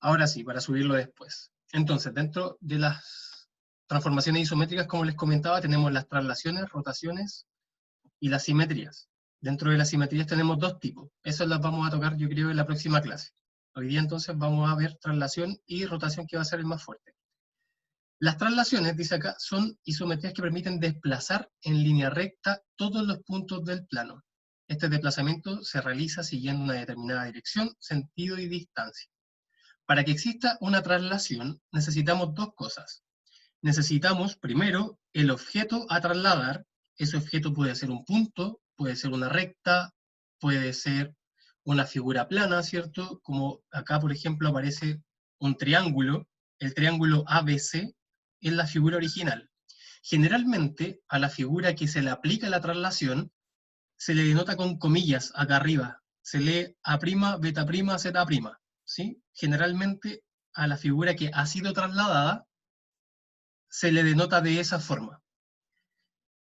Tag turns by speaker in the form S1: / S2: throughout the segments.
S1: Ahora sí, para subirlo después. Entonces, dentro de las transformaciones isométricas, como les comentaba, tenemos las traslaciones, rotaciones y las simetrías. Dentro de las simetrías tenemos dos tipos. Esas las vamos a tocar, yo creo, en la próxima clase. Hoy día entonces vamos a ver traslación y rotación, que va a ser el más fuerte. Las traslaciones, dice acá, son isometrías que permiten desplazar en línea recta todos los puntos del plano. Este desplazamiento se realiza siguiendo una determinada dirección, sentido y distancia. Para que exista una traslación, necesitamos dos cosas. Necesitamos, primero, el objeto a trasladar. Ese objeto puede ser un punto, puede ser una recta, puede ser una figura plana, ¿cierto? Como acá, por ejemplo, aparece un triángulo. El triángulo ABC es la figura original. Generalmente, a la figura que se le aplica la traslación, se le denota con comillas acá arriba. Se lee A', beta', Z', ¿sí? Generalmente, a la figura que ha sido trasladada, se le denota de esa forma.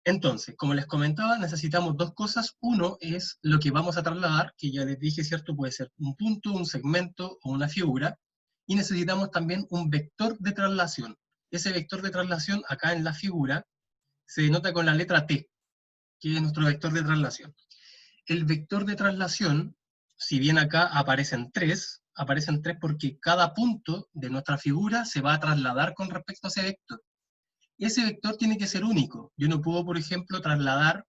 S1: Entonces, como les comentaba, necesitamos dos cosas. Uno es lo que vamos a trasladar, que ya les dije, ¿cierto? Puede ser un punto, un segmento o una figura. Y necesitamos también un vector de traslación. Ese vector de traslación, acá en la figura, se denota con la letra T, que es nuestro vector de traslación. El vector de traslación, si bien acá aparecen tres porque cada punto de nuestra figura se va a trasladar con respecto a ese vector. Ese vector tiene que ser único. Yo no puedo, por ejemplo, trasladar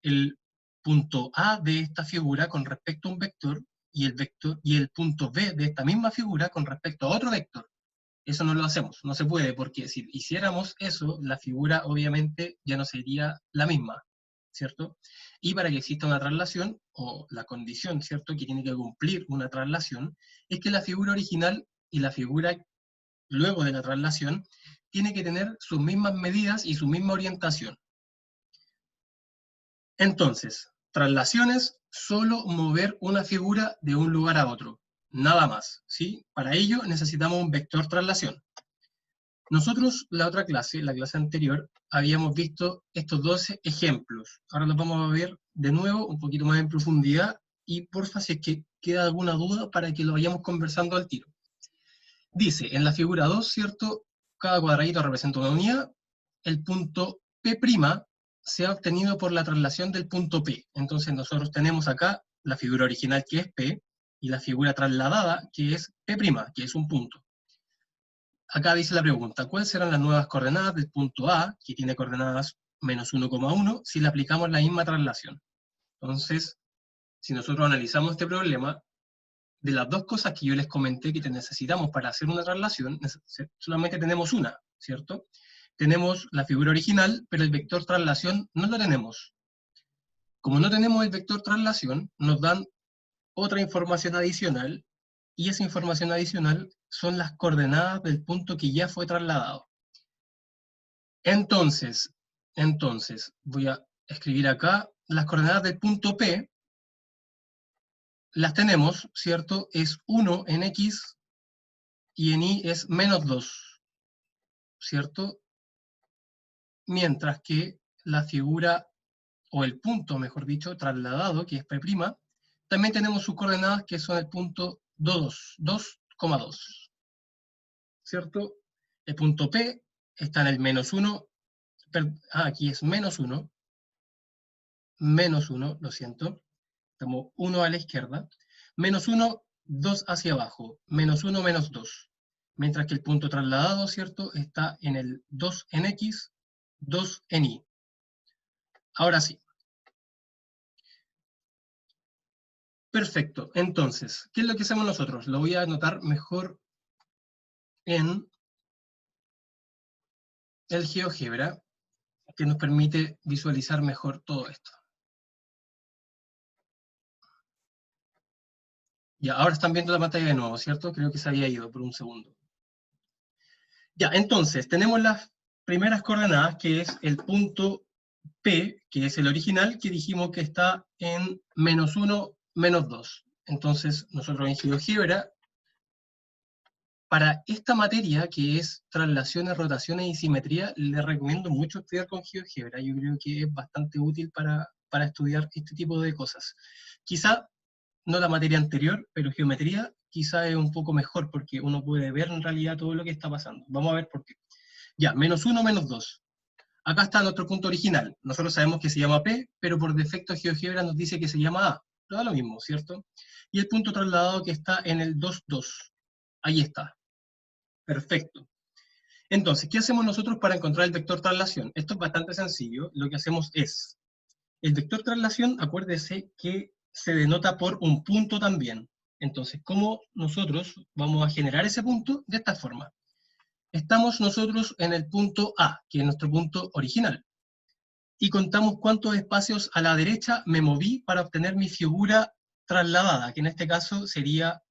S1: el punto A de esta figura con respecto a un vector y el punto B de esta misma figura con respecto a otro vector. Eso no lo hacemos, no se puede, porque si hiciéramos eso, la figura obviamente ya no sería la misma, ¿cierto? Y para que exista una traslación, o la condición, ¿cierto?, que tiene que cumplir una traslación, es que la figura original y la figura luego de la traslación tiene que tener sus mismas medidas y su misma orientación. Entonces, traslaciones, solo mover una figura de un lugar a otro, nada más, ¿sí? Para ello necesitamos un vector traslación. Nosotros, la otra clase, la clase anterior, habíamos visto estos dos ejemplos. Ahora los vamos a ver de nuevo, un poquito más en profundidad, y porfa, si es que queda alguna duda, para que lo vayamos conversando al tiro. Dice, en la figura 2, ¿cierto? Cada cuadradito representa una unidad. El punto P' se ha obtenido por la traslación del punto P. Entonces nosotros tenemos acá la figura original, que es P, y la figura trasladada, que es P', que es un punto. Acá dice la pregunta, ¿cuáles serán las nuevas coordenadas del punto A, que tiene coordenadas menos 1,1, si le aplicamos la misma traslación? Entonces, si nosotros analizamos este problema, de las dos cosas que yo les comenté que necesitamos para hacer una traslación, solamente tenemos una, ¿cierto? Tenemos la figura original, pero el vector traslación no lo tenemos. Como no tenemos el vector traslación, nos dan otra información adicional, y esa información adicional son las coordenadas del punto que ya fue trasladado. Entonces, voy a escribir acá las coordenadas del punto P, las tenemos, ¿cierto? Es 1 en X, y en Y es menos 2, ¿cierto? Mientras que la figura, o el punto, mejor dicho, trasladado, que es P', también tenemos sus coordenadas, que son el punto 2,2, ¿cierto? El punto P está en el menos 1, aquí es menos 1, lo siento, estamos 1 a la izquierda, menos 1, 2 hacia abajo, menos 1, menos 2. Mientras que el punto trasladado, ¿cierto?, está en el 2 en X, 2 en Y. Ahora sí. Perfecto. Entonces, ¿qué es lo que hacemos nosotros? Lo voy a anotar mejor en el GeoGebra, que nos permite visualizar mejor todo esto. Ya, ahora están viendo la pantalla de nuevo, ¿cierto? Creo que se había ido por un segundo. Ya, entonces, tenemos las primeras coordenadas, que es el punto P, que es el original, que dijimos que está en menos 1, menos 2. Entonces, nosotros en GeoGebra, para esta materia, que es traslaciones, rotaciones y simetría, les recomiendo mucho estudiar con GeoGebra. Yo creo que es bastante útil para estudiar este tipo de cosas. Quizá no la materia anterior, pero geometría quizá es un poco mejor, porque uno puede ver en realidad todo lo que está pasando. Vamos a ver por qué. Ya, -1, -2. Acá está nuestro punto original. Nosotros sabemos que se llama P, pero por defecto GeoGebra nos dice que se llama A. Todo lo mismo, ¿cierto? Y el punto trasladado que está en el 2, 2. Ahí está. Perfecto. Entonces, ¿qué hacemos nosotros para encontrar el vector traslación? Esto es bastante sencillo. Lo que hacemos es, el vector traslación, acuérdese que se denota por un punto también. Entonces, ¿cómo nosotros vamos a generar ese punto? De esta forma. Estamos nosotros en el punto A, que es nuestro punto original. Y contamos cuántos espacios a la derecha me moví para obtener mi figura trasladada, que en este caso sería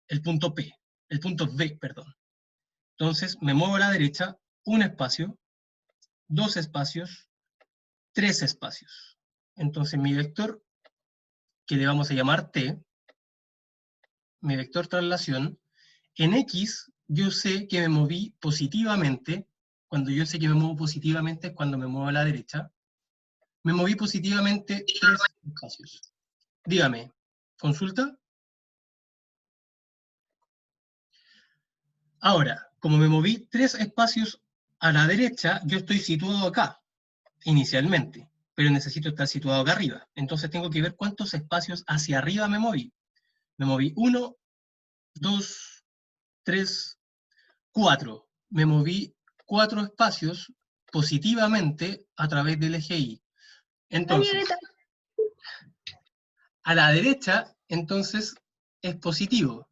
S1: el punto P, el punto B, perdón. Entonces, me muevo a la derecha, un espacio, 2 espacios, 3 espacios. Entonces, mi vector, que le vamos a llamar T, mi vector traslación, en X, yo sé que me moví positivamente. Cuando yo sé que me muevo positivamente es cuando me muevo a la derecha. Me moví positivamente 3 espacios. Dígame, ¿consulta? Ahora, como me moví 3 espacios a la derecha, yo estoy situado acá, inicialmente, pero necesito estar situado acá arriba. Entonces tengo que ver cuántos espacios hacia arriba me moví. Me moví 1, 2, 3, 4. Me moví 4 espacios positivamente a través del eje Y. Entonces, a la derecha, entonces, es positivo.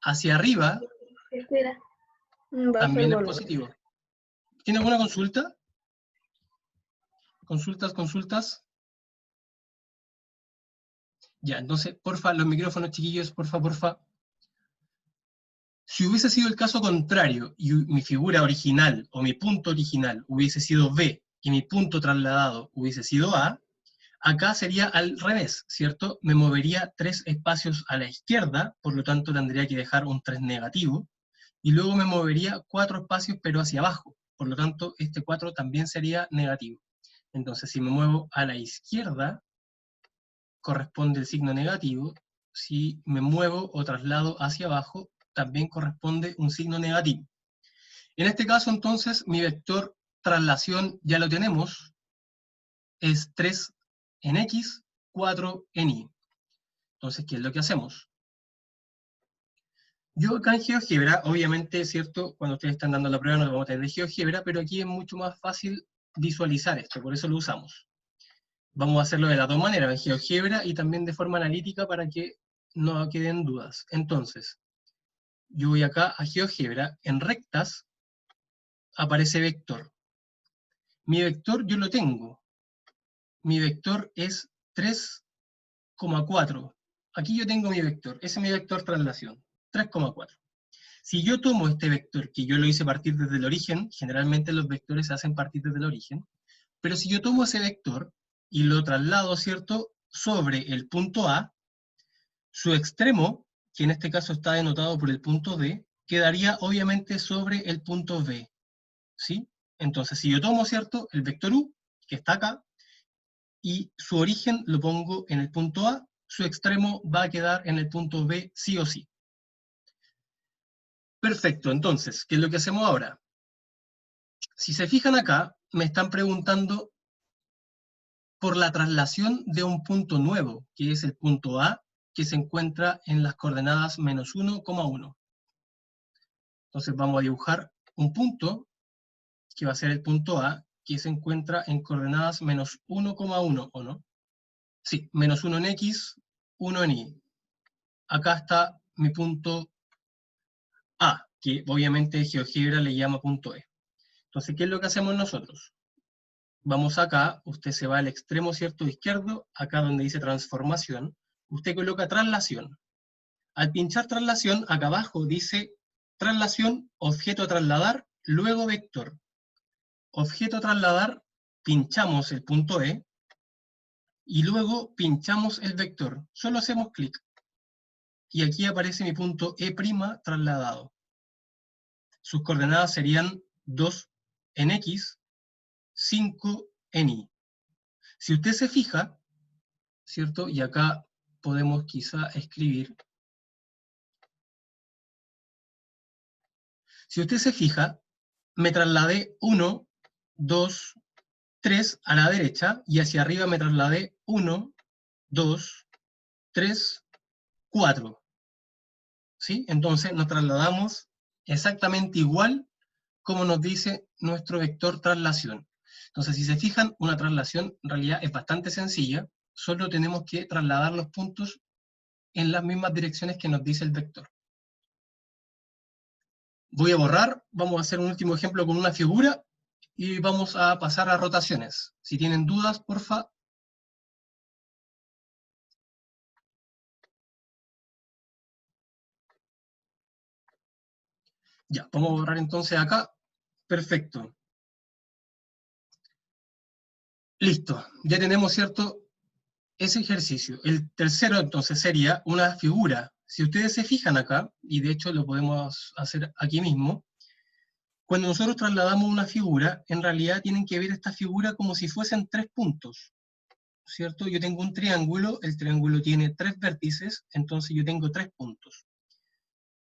S1: Hacia arriba,
S2: Espera, baja el
S1: también es
S2: volumen.
S1: positivo. ¿Tiene alguna consulta? ¿Consultas? Ya, entonces, porfa, los micrófonos, chiquillos, porfa. Si hubiese sido el caso contrario, y mi figura original, o mi punto original, hubiese sido B, y mi punto trasladado hubiese sido A, acá sería al revés, ¿cierto? Me movería 3 espacios a la izquierda, por lo tanto tendría que dejar un 3 negativo, y luego me movería 4 espacios pero hacia abajo, por lo tanto este 4 también sería negativo. Entonces si me muevo a la izquierda, corresponde el signo negativo, si me muevo o traslado hacia abajo, también corresponde un signo negativo. En este caso entonces mi vector traslación ya lo tenemos, es 3 en X, 4 en Y. Entonces, ¿qué es lo que hacemos? Yo acá en GeoGebra, obviamente, ¿cierto? Cuando ustedes están dando la prueba no lo vamos a tener de GeoGebra, pero aquí es mucho más fácil visualizar esto, por eso lo usamos. Vamos a hacerlo de las dos maneras, en GeoGebra y también de forma analítica para que no queden dudas. Entonces, yo voy acá a GeoGebra, en rectas aparece vector. Mi vector yo lo tengo. Mi vector es 3,4. Aquí yo tengo mi vector, ese es mi vector traslación, 3,4. Si yo tomo este vector, que yo lo hice partir desde el origen, generalmente los vectores se hacen partir desde el origen, pero si yo tomo ese vector y lo traslado, ¿cierto?, sobre el punto A, su extremo, que en este caso está denotado por el punto D, quedaría obviamente sobre el punto B, ¿sí? Entonces, si yo tomo, ¿cierto?, el vector U, que está acá, y su origen lo pongo en el punto A, su extremo va a quedar en el punto B sí o sí. Perfecto, entonces, ¿qué es lo que hacemos ahora? Si se fijan acá, me están preguntando por la traslación de un punto nuevo, que es el punto A, que se encuentra en las coordenadas -1,1. Entonces vamos a dibujar un punto, que va a ser el punto A, que se encuentra en coordenadas -1,1, ¿o no? Sí, -1 en X, 1 en Y. Acá está mi punto A, que obviamente GeoGebra le llama punto E. Entonces, ¿qué es lo que hacemos nosotros? Vamos acá, usted se va al extremo cierto izquierdo, acá donde dice transformación, usted coloca traslación. Al pinchar traslación, acá abajo dice traslación, objeto a trasladar, luego vector. Objeto a trasladar, pinchamos el punto E, y luego pinchamos el vector. Solo hacemos clic. Y aquí aparece mi punto E' trasladado. Sus coordenadas serían 2 en X, 5 en Y. Si usted se fija, ¿cierto? Y acá podemos quizá escribir. Si usted se fija, me trasladé 1, 2, 3 a la derecha, y hacia arriba me trasladé 1, 2, 3, 4. ¿Sí? Entonces nos trasladamos exactamente igual como nos dice nuestro vector traslación. Entonces, si se fijan, una traslación en realidad es bastante sencilla, solo tenemos que trasladar los puntos en las mismas direcciones que nos dice el vector. Voy a borrar, vamos a hacer un último ejemplo con una figura, y vamos a pasar a rotaciones. Si tienen dudas, porfa. Ya, vamos a borrar entonces acá. Perfecto. Listo, ya tenemos, ¿cierto?, ese ejercicio. El tercero, entonces, sería una figura. Si ustedes se fijan acá, y de hecho lo podemos hacer aquí mismo, cuando nosotros trasladamos una figura, en realidad tienen que ver esta figura como si fuesen 3 puntos, ¿cierto? Yo tengo un triángulo, el triángulo tiene 3 vértices, entonces yo tengo 3 puntos.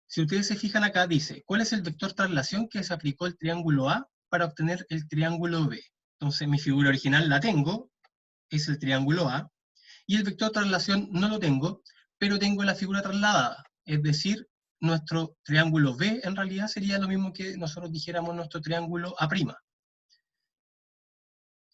S1: Si ustedes se fijan acá, dice, ¿cuál es el vector traslación que se aplicó el triángulo A para obtener el triángulo B? Entonces mi figura original la tengo, es el triángulo A, y el vector traslación no lo tengo, pero tengo la figura trasladada, es decir, nuestro triángulo B en realidad sería lo mismo que nosotros dijéramos nuestro triángulo A'.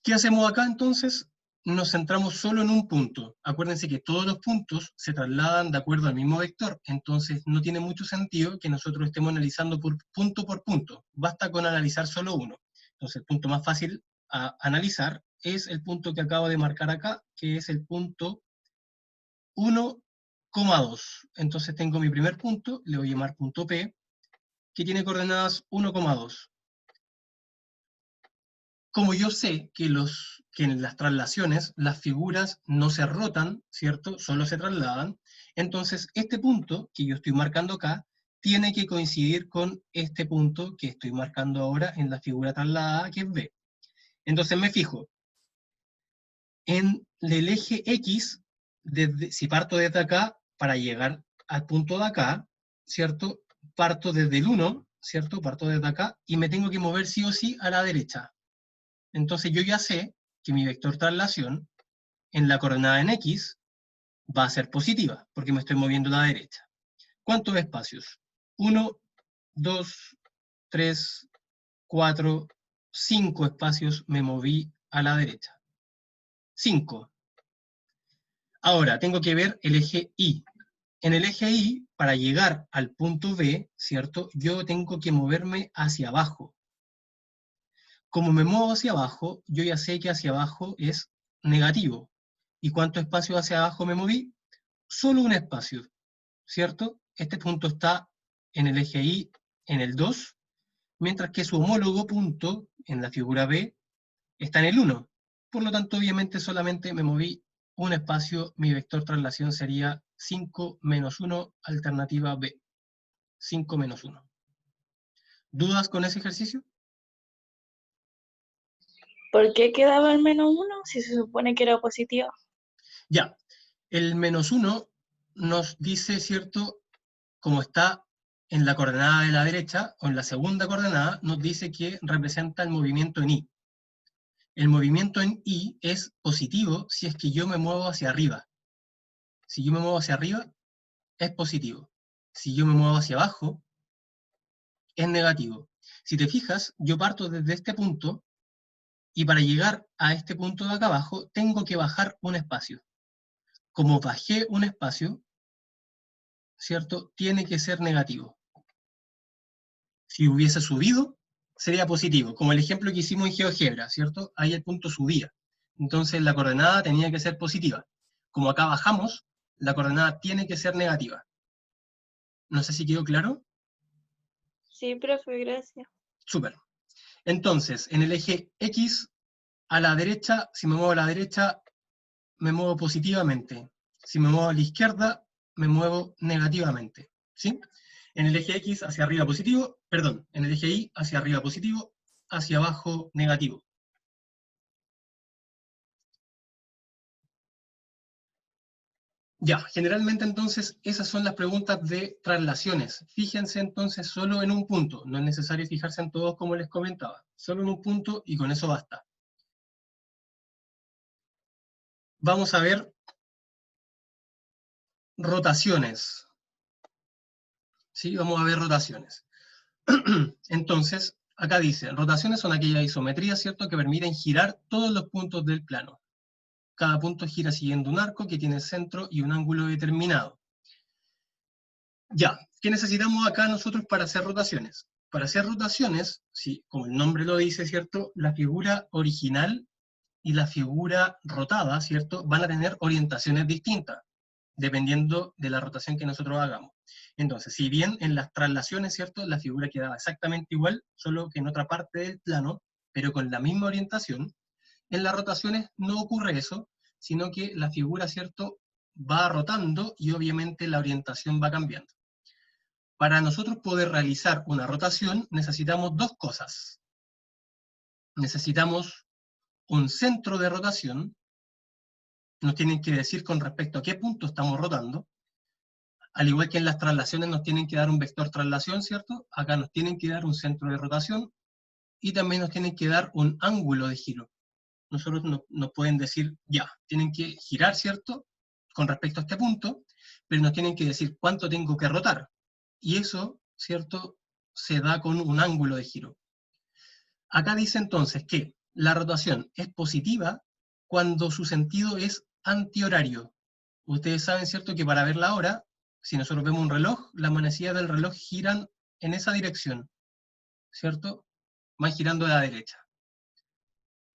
S1: ¿Qué hacemos acá entonces? Nos centramos solo en un punto. Acuérdense que todos los puntos se trasladan de acuerdo al mismo vector, entonces no tiene mucho sentido que nosotros estemos analizando por punto. Basta con analizar solo uno. Entonces el punto más fácil a analizar es el punto que acabo de marcar acá, que es el punto 1,2. Entonces tengo mi primer punto, le voy a llamar punto P, que tiene coordenadas 1,2. Como yo sé que en las traslaciones las figuras no se rotan, ¿cierto?, solo se trasladan, entonces este punto que yo estoy marcando acá tiene que coincidir con este punto que estoy marcando ahora en la figura trasladada, que es B. Entonces me fijo, en el eje X, si parto desde acá, para llegar al punto de acá, ¿cierto?, parto desde el 1, ¿cierto?, parto desde acá, y me tengo que mover sí o sí a la derecha. Entonces yo ya sé que mi vector traslación en la coordenada en X va a ser positiva, porque me estoy moviendo a la derecha. ¿Cuántos espacios? 1, 2, 3, 4, 5 espacios me moví a la derecha. 5. Ahora, tengo que ver el eje Y. En el eje Y, para llegar al punto B, ¿cierto?, yo tengo que moverme hacia abajo. Como me muevo hacia abajo, yo ya sé que hacia abajo es negativo. ¿Y cuánto espacio hacia abajo me moví? Solo un espacio, ¿cierto? Este punto está en el eje Y en el 2, mientras que su homólogo punto, en la figura B, está en el 1. Por lo tanto, obviamente, solamente me moví un espacio, mi vector traslación sería 5 menos 1, alternativa B. 5 menos 1. ¿Dudas con ese ejercicio?
S2: ¿Por qué quedaba el -1 si se supone que era positivo?
S1: Ya, el -1 nos dice, ¿cierto?, como está en la coordenada de la derecha, o en la segunda coordenada, nos dice que representa el movimiento en Y. El movimiento en Y es positivo si es que yo me muevo hacia arriba. Si yo me muevo hacia arriba, es positivo. Si yo me muevo hacia abajo, es negativo. Si te fijas, yo parto desde este punto, y para llegar a este punto de acá abajo, tengo que bajar un espacio. Como bajé un espacio, ¿cierto?, tiene que ser negativo. Si hubiese subido, sería positivo, como el ejemplo que hicimos en GeoGebra, ¿cierto? Ahí el punto subía. Entonces la coordenada tenía que ser positiva. Como acá bajamos, la coordenada tiene que ser negativa. No sé si quedó claro.
S2: Sí, profe, gracias.
S1: Súper. Entonces, en el eje X, a la derecha, si me muevo a la derecha, me muevo positivamente. Si me muevo a la izquierda, me muevo negativamente. ¿Sí? En el eje X hacia arriba positivo, perdón, en el eje Y hacia arriba positivo, hacia abajo negativo. Ya, generalmente entonces esas son las preguntas de traslaciones. Fíjense entonces solo en un punto, no es necesario fijarse en todos como les comentaba, solo en un punto y con eso basta. Vamos a ver rotaciones. ¿Sí? Vamos a ver rotaciones. Entonces, acá dice, rotaciones son aquellas isometrías, ¿cierto?, que permiten girar todos los puntos del plano. Cada punto gira siguiendo un arco que tiene centro y un ángulo determinado. Ya, ¿qué necesitamos acá nosotros para hacer rotaciones? Para hacer rotaciones, sí, como el nombre lo dice, ¿cierto?, la figura original y la figura rotada, ¿cierto?, van a tener orientaciones distintas, dependiendo de la rotación que nosotros hagamos. Entonces, si bien en las traslaciones, ¿cierto?, la figura quedaba exactamente igual, solo que en otra parte del plano, pero con la misma orientación, en las rotaciones no ocurre eso, sino que la figura, ¿cierto?, va rotando y obviamente la orientación va cambiando. Para nosotros poder realizar una rotación necesitamos dos cosas. Necesitamos un centro de rotación, nos tienen que decir con respecto a qué punto estamos rotando, al igual que en las traslaciones nos tienen que dar un vector traslación, ¿cierto? Acá nos tienen que dar un centro de rotación y también nos tienen que dar un ángulo de giro. Nosotros nos pueden decir, ya, tienen que girar, ¿cierto?, con respecto a este punto, pero nos tienen que decir cuánto tengo que rotar. Y eso, ¿cierto?, se da con un ángulo de giro. Acá dice entonces que la rotación es positiva cuando su sentido es antihorario. Ustedes saben, ¿cierto?, que para ver la hora, si nosotros vemos un reloj, las manecillas del reloj giran en esa dirección, ¿cierto? Van girando a la derecha.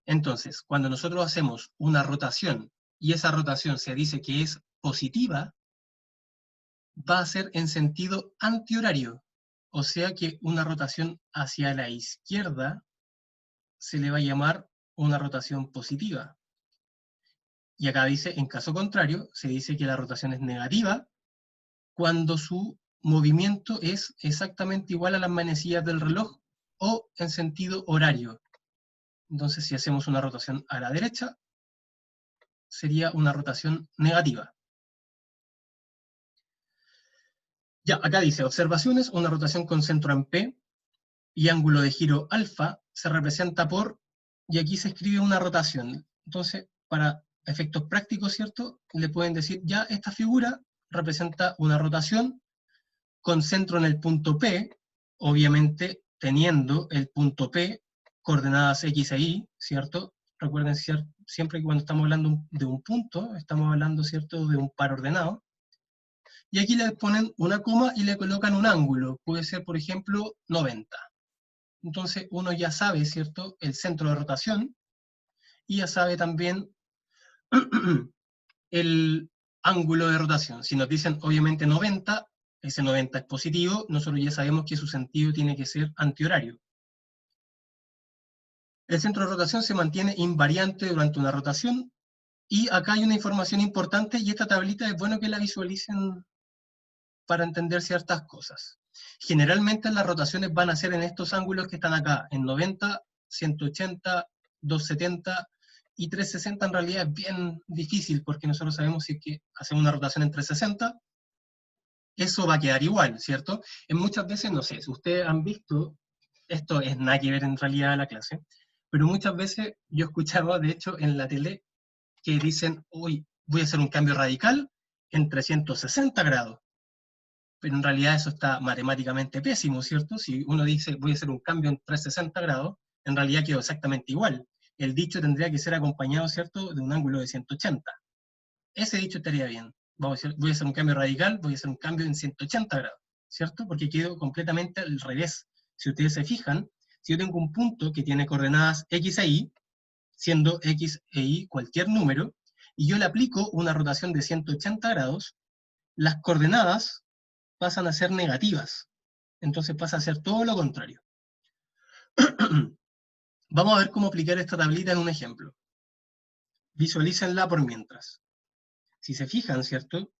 S1: Entonces, cuando nosotros hacemos una rotación y esa rotación se dice que es positiva, va a ser en sentido antihorario. O sea que una rotación hacia la izquierda se le va a llamar una rotación positiva. Y acá dice, en caso contrario, se dice que la rotación es negativa cuando su movimiento es exactamente igual a las manecillas del reloj o en sentido horario. Entonces, si hacemos una rotación a la derecha, sería una rotación negativa. Ya, acá dice, observaciones, una rotación con centro en P y ángulo de giro alfa se representa por, y aquí se escribe una rotación. Entonces, para efectos prácticos, ¿cierto?, le pueden decir, ya esta figura representa una rotación con centro en el punto P, obviamente teniendo el punto P, coordenadas X e Y, ¿cierto? Recuerden siempre que cuando estamos hablando de un punto, estamos hablando, ¿cierto?, de un par ordenado. Y aquí le ponen una coma y le colocan un ángulo. Puede ser, por ejemplo, 90. Entonces uno ya sabe, ¿cierto?, el centro de rotación, y ya sabe también el ángulo de rotación. Si nos dicen, obviamente, 90, ese 90 es positivo, nosotros ya sabemos que su sentido tiene que ser antihorario. El centro de rotación se mantiene invariante durante una rotación, y acá hay una información importante, y esta tablita es bueno que la visualicen para entender ciertas cosas. Generalmente las rotaciones van a ser en estos ángulos que están acá, en 90, 180, 270 y 360. En realidad es bien difícil, porque nosotros sabemos si es que hacemos una rotación en 360, eso va a quedar igual, ¿cierto? En muchas veces, no sé, si ustedes han visto, esto es nada que ver en realidad a la clase, pero muchas veces yo escuchaba, de hecho, en la tele, que dicen, hoy voy a hacer un cambio radical en 360 grados. Pero en realidad eso está matemáticamente pésimo, ¿cierto? Si uno dice, voy a hacer un cambio en 360 grados, en realidad quedó exactamente igual. El dicho tendría que ser acompañado, ¿cierto?, de un ángulo de 180. Ese dicho estaría bien. Voy a hacer un cambio radical, voy a hacer un cambio en 180 grados, ¿cierto? Porque quedó completamente al revés. Si ustedes se fijan, si yo tengo un punto que tiene coordenadas X e Y, siendo X e Y cualquier número, y yo le aplico una rotación de 180 grados, las coordenadas pasan a ser negativas. Entonces pasa a ser todo lo contrario. Vamos a ver cómo aplicar esta tablita en un ejemplo. Visualícenla por mientras. Si se fijan, ¿cierto?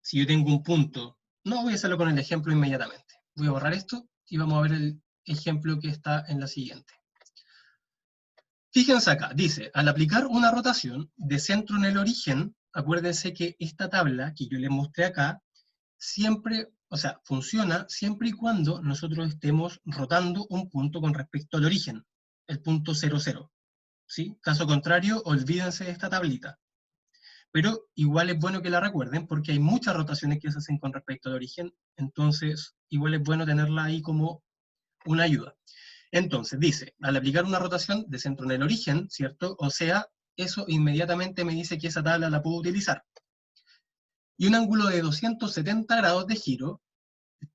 S1: Si yo tengo un punto, no voy a hacerlo con el ejemplo inmediatamente. Voy a borrar esto y vamos a ver el ejemplo que está en la siguiente. Fíjense acá, dice, al aplicar una rotación de centro en el origen acuérdense que esta tabla que yo les mostré acá, siempre, o sea, funciona siempre y cuando nosotros estemos rotando un punto con respecto al origen, el punto 00. ¿Sí? Caso contrario, olvídense de esta tablita. Pero igual es bueno que la recuerden, porque hay muchas rotaciones que se hacen con respecto al origen, entonces igual es bueno tenerla ahí como una ayuda. Entonces, dice, al aplicar una rotación de centro en el origen, ¿cierto? O sea, eso inmediatamente me dice que esa tabla la puedo utilizar. Y un ángulo de 270 grados de giro,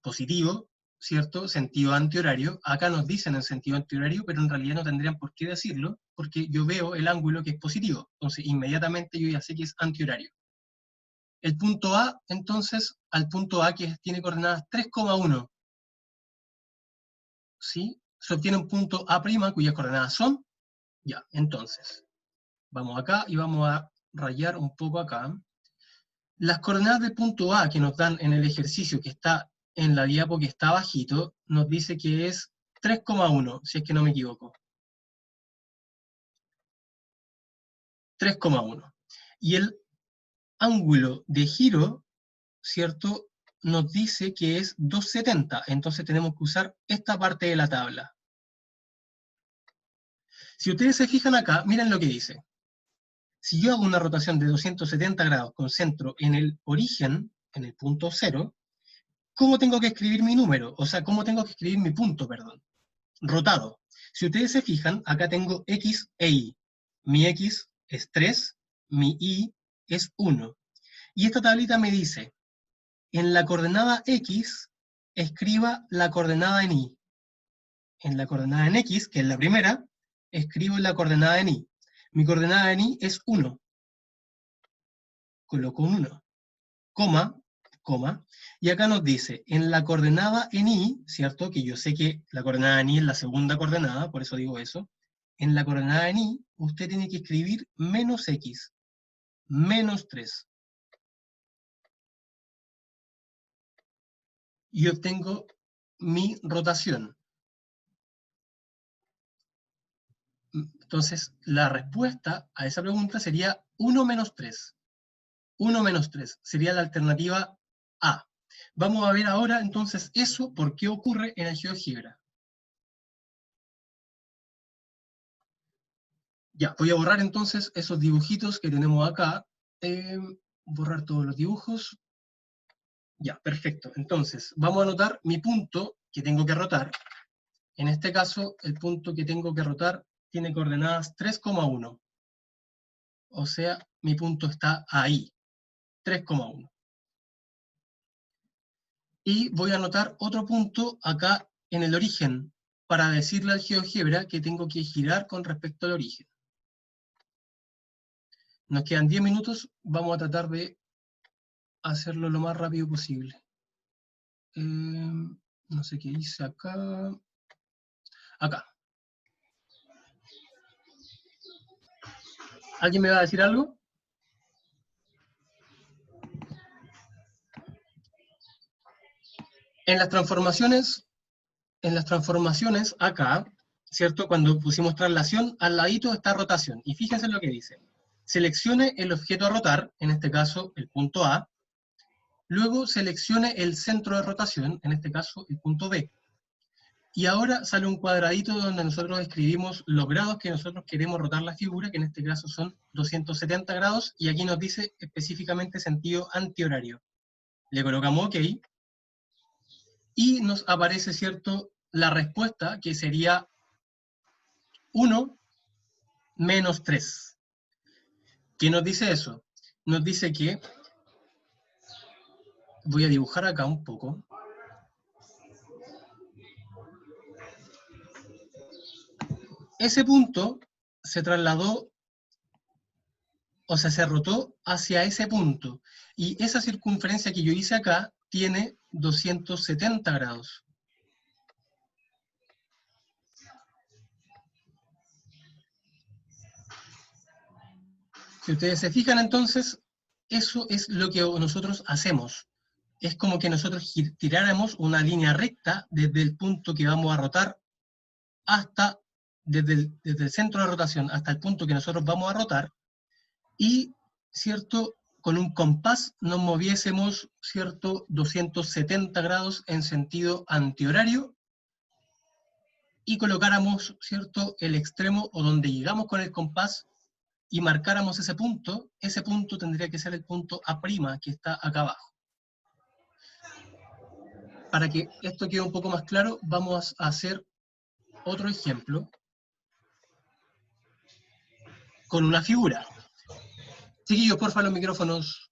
S1: positivo, ¿cierto? Sentido antihorario. Acá nos dicen en sentido antihorario, pero en realidad no tendrían por qué decirlo, porque yo veo el ángulo que es positivo. Entonces, inmediatamente yo ya sé que es antihorario. El punto A, entonces, al punto A que tiene coordenadas 3,1, ¿sí? Se obtiene un punto A', cuyas coordenadas son, ya, entonces, vamos acá y vamos a rayar un poco acá. Las coordenadas del punto A que nos dan en el ejercicio que está en la diapo que está abajito, nos dice que es 3,1, si es que no me equivoco. 3,1. Y el ángulo de giro, ¿cierto? Nos dice que es 270, entonces tenemos que usar esta parte de la tabla. Si ustedes se fijan acá, miren lo que dice. Si yo hago una rotación de 270 grados con centro en el origen, en el punto 0, ¿cómo tengo que escribir mi número? O sea, ¿cómo tengo que escribir mi punto, perdón? Rotado. Si ustedes se fijan, acá tengo X e Y. Mi X es 3, mi Y es 1. Y esta tablita me dice, en la coordenada X, escriba la coordenada en Y. En la coordenada en X, que es la primera, escribo la coordenada en Y. Mi coordenada en Y es 1. Coloco un 1. Coma, coma, y acá nos dice, en la coordenada en Y, ¿cierto? Que yo sé que la coordenada en Y es la segunda coordenada, por eso digo eso. En la coordenada en Y, usted tiene que escribir menos X, menos 3. Y obtengo mi rotación. Entonces, la respuesta a esa pregunta sería 1 menos 3. 1 menos 3 sería la alternativa A. Vamos a ver ahora, entonces, eso, por qué ocurre en el GeoGebra. Ya, voy a borrar entonces esos dibujitos que tenemos acá. Borrar todos los dibujos. Ya, perfecto. Entonces, vamos a anotar mi punto que tengo que rotar. En este caso, el punto que tengo que rotar tiene coordenadas 3,1. O sea, mi punto está ahí, 3,1. Y voy a anotar otro punto acá en el origen, para decirle al GeoGebra que tengo que girar con respecto al origen. Nos quedan 10 minutos, vamos a tratar de hacerlo lo más rápido posible. No sé qué hice acá. Acá. ¿Alguien me va a decir algo? En las transformaciones acá, ¿cierto? Cuando pusimos traslación, al ladito está rotación. Y fíjense lo que dice. Seleccione el objeto a rotar, en este caso el punto A. Luego seleccione el centro de rotación, en este caso el punto B. Y ahora sale un cuadradito donde nosotros escribimos los grados que nosotros queremos rotar la figura, que en este caso son 270 grados, y aquí nos dice específicamente sentido antihorario. Le colocamos OK, y nos aparece, ¿cierto?, la respuesta, que sería 1 menos 3. ¿Qué nos dice eso? Nos dice que, voy a dibujar acá un poco, ese punto se trasladó, o sea, se rotó hacia ese punto, y esa circunferencia que yo hice acá tiene 270 grados. Si ustedes se fijan, entonces, eso es lo que nosotros hacemos. Es como que nosotros tiráramos una línea recta desde el punto que vamos a rotar hasta, desde el centro de rotación hasta el punto que nosotros vamos a rotar, y, ¿cierto?, con un compás nos moviésemos, ¿cierto?, 270 grados en sentido antihorario, y colocáramos, ¿cierto?, el extremo o donde llegamos con el compás y marcáramos ese punto tendría que ser el punto A', que está acá abajo. Para que esto quede un poco más claro, vamos a hacer otro ejemplo con una figura. Chiquillos, porfa, los micrófonos.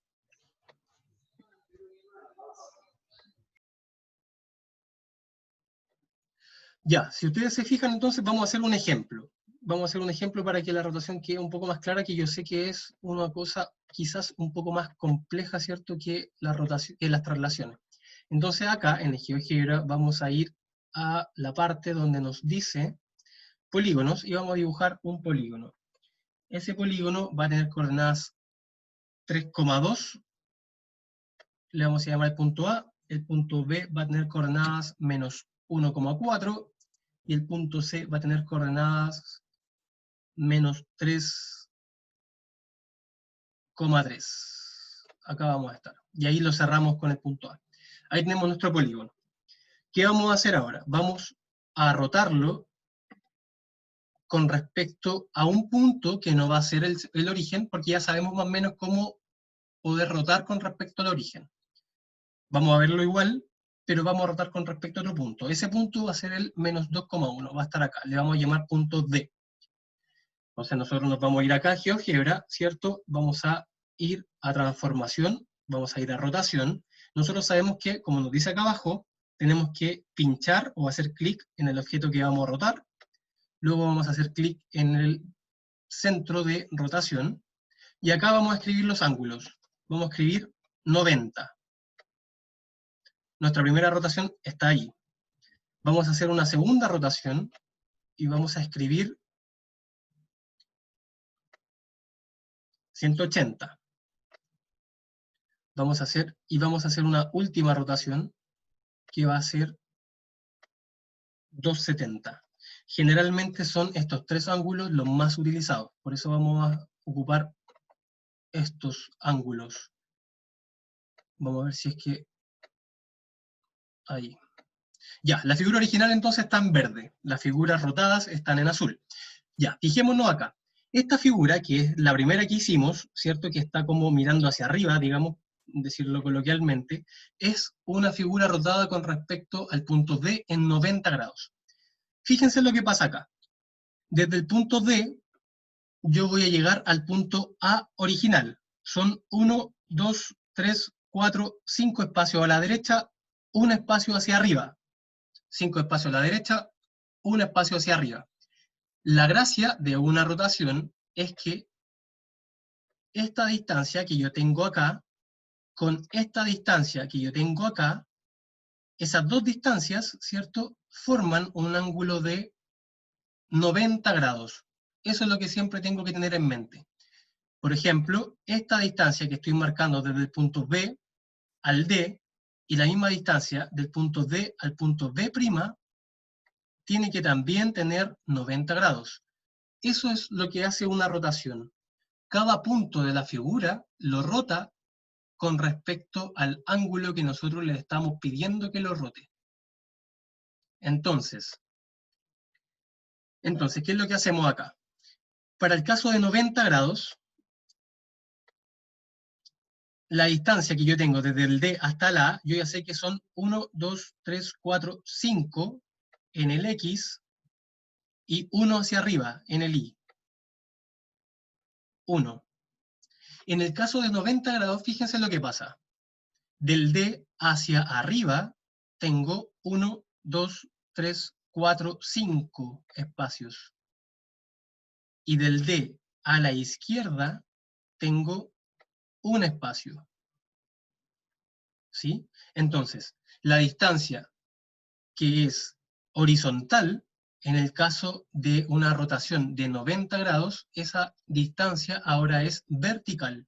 S1: Ya, si ustedes se fijan, entonces vamos a hacer un ejemplo. Vamos a hacer un ejemplo para que la rotación quede un poco más clara, que yo sé que es una cosa quizás un poco más compleja, ¿cierto?, que la rotación, que las traslaciones. Entonces acá, en el GeoGebra, vamos a ir a la parte donde nos dice polígonos, y vamos a dibujar un polígono. Ese polígono va a tener coordenadas 3,2, le vamos a llamar el punto A, el punto B va a tener coordenadas menos 1,4, y el punto C va a tener coordenadas menos 3,3. Acá vamos a estar. Y ahí lo cerramos con el punto A. Ahí tenemos nuestro polígono. ¿Qué vamos a hacer ahora? Vamos a rotarlo con respecto a un punto que no va a ser el origen, porque ya sabemos más o menos cómo poder rotar con respecto al origen. Vamos a verlo igual, pero vamos a rotar con respecto a otro punto. Ese punto va a ser el menos 2,1, va a estar acá. Le vamos a llamar punto D. Entonces nosotros nos vamos a ir acá a GeoGebra, ¿cierto? Vamos a ir a transformación, vamos a ir a rotación. Nosotros sabemos que, como nos dice acá abajo, tenemos que pinchar o hacer clic en el objeto que vamos a rotar. Luego vamos a hacer clic en el centro de rotación. Y acá vamos a escribir los ángulos. Vamos a escribir 90. Nuestra primera rotación está ahí. Vamos a hacer una segunda rotación y vamos a escribir 180. Vamos a hacer una última rotación que va a ser 270. Generalmente son estos tres ángulos los más utilizados, por eso vamos a ocupar estos ángulos. Vamos a ver si es que... ahí. Ya, la figura original entonces está en verde, las figuras rotadas están en azul. Ya, fijémonos acá. Esta figura, que es la primera que hicimos, ¿cierto?, que está como mirando hacia arriba, digamos, decirlo coloquialmente, es una figura rotada con respecto al punto D en 90 grados. Fíjense lo que pasa acá. Desde el punto D, yo voy a llegar al punto A original. Son 1, 2, 3, 4, 5 espacios a la derecha, un espacio hacia arriba. 5 espacios a la derecha, un espacio hacia arriba. La gracia de una rotación es que esta distancia que yo tengo acá, con esta distancia que yo tengo acá, esas dos distancias, ¿cierto?, forman un ángulo de 90 grados. Eso es lo que siempre tengo que tener en mente. Por ejemplo, esta distancia que estoy marcando desde el punto B al D, y la misma distancia del punto D al punto B', tiene que también tener 90 grados. Eso es lo que hace una rotación. Cada punto de la figura lo rota con respecto al ángulo que nosotros le estamos pidiendo que lo rote. Entonces, ¿qué es lo que hacemos acá? Para el caso de 90 grados, la distancia que yo tengo desde el D hasta la A, yo ya sé que son 1, 2, 3, 4, 5 en el X y 1 hacia arriba en el Y. 1. En el caso de 90 grados, fíjense lo que pasa. Del D hacia arriba tengo 1, 2, 3, 4, 5 espacios. Y del D a la izquierda tengo un espacio. ¿Sí? Entonces, la distancia que es horizontal, en el caso de una rotación de 90 grados, esa distancia ahora es vertical.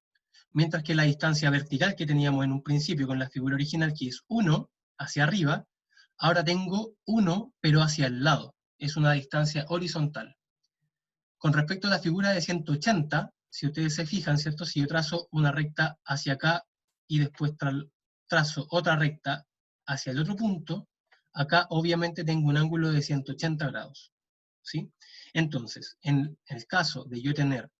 S1: Mientras que la distancia vertical que teníamos en un principio con la figura original, que es 1 hacia arriba, ahora tengo 1 pero hacia el lado. Es una distancia horizontal. Con respecto a la figura de 180, si ustedes se fijan, ¿cierto? Si yo trazo una recta hacia acá y después trazo otra recta hacia el otro punto, acá obviamente tengo un ángulo de 180 grados, ¿sí? Entonces, en el caso de yo tener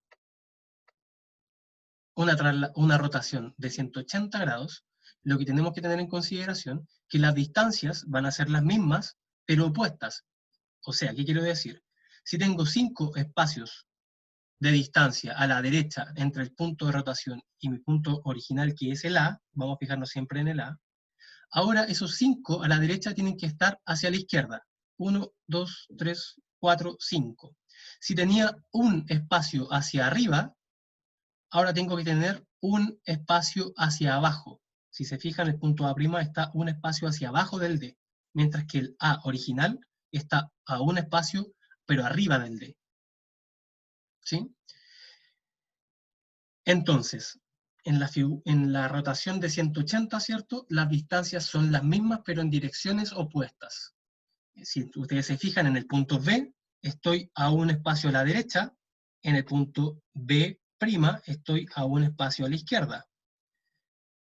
S1: una rotación de 180 grados, lo que tenemos que tener en consideración es que las distancias van a ser las mismas, pero opuestas. O sea, ¿qué quiero decir? Si tengo 5 espacios de distancia a la derecha entre el punto de rotación y mi punto original, que es el A, vamos a fijarnos siempre en el A, ahora esos 5 a la derecha tienen que estar hacia la izquierda. 1, 2, 3, 4, 5. Si tenía un espacio hacia arriba, ahora tengo que tener un espacio hacia abajo. Si se fijan, el punto A' está un espacio hacia abajo del D, mientras que el A original está a un espacio, pero arriba del D. ¿Sí? Entonces, en la rotación de 180, ¿cierto? Las distancias son las mismas, pero en direcciones opuestas. Si ustedes se fijan en el punto B, estoy a un espacio a la derecha, en el punto B' estoy a un espacio a la izquierda.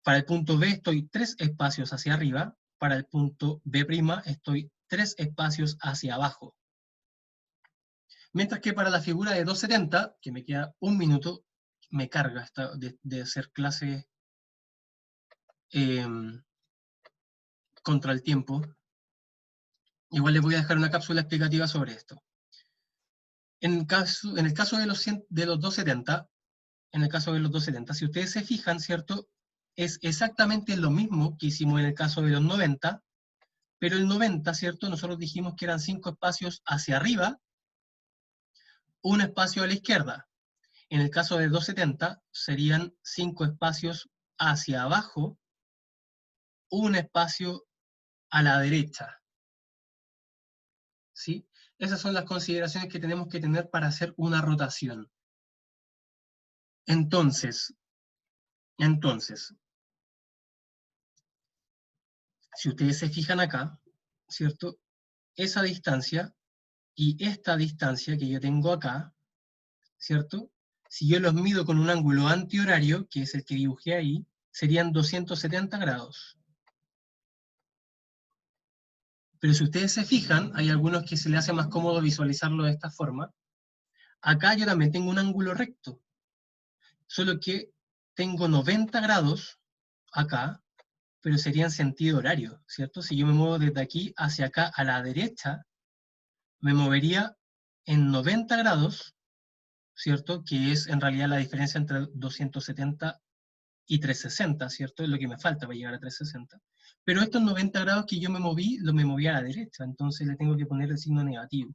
S1: Para el punto B estoy 3 espacios hacia arriba, para el punto B' estoy 3 espacios hacia abajo. Mientras que para la figura de 270, que me queda un minuto, me carga de hacer clase contra el tiempo. Igual les voy a dejar una cápsula explicativa sobre esto. En el caso de los 270, si ustedes se fijan, ¿cierto? Es exactamente lo mismo que hicimos en el caso de los 90, pero el 90, ¿cierto? Nosotros dijimos que eran 5 espacios hacia arriba, un espacio a la izquierda. En el caso de 270 serían 5 espacios hacia abajo, un espacio a la derecha. ¿Sí? Esas son las consideraciones que tenemos que tener para hacer una rotación. Entonces, si ustedes se fijan acá, ¿cierto? Esa distancia y esta distancia que yo tengo acá, ¿cierto? Si yo los mido con un ángulo antihorario, que es el que dibujé ahí, serían 270 grados. Pero si ustedes se fijan, hay algunos que se les hace más cómodo visualizarlo de esta forma. Acá yo también tengo un ángulo recto, solo que tengo 90 grados acá, pero sería en sentido horario, ¿cierto? Si yo me muevo desde aquí hacia acá a la derecha, me movería en 90 grados, ¿cierto? Que es en realidad la diferencia entre 270 y 360, ¿cierto? Es lo que me falta para llegar a 360. Pero estos 90 grados que yo me moví, me moví a la derecha, entonces le tengo que poner el signo negativo.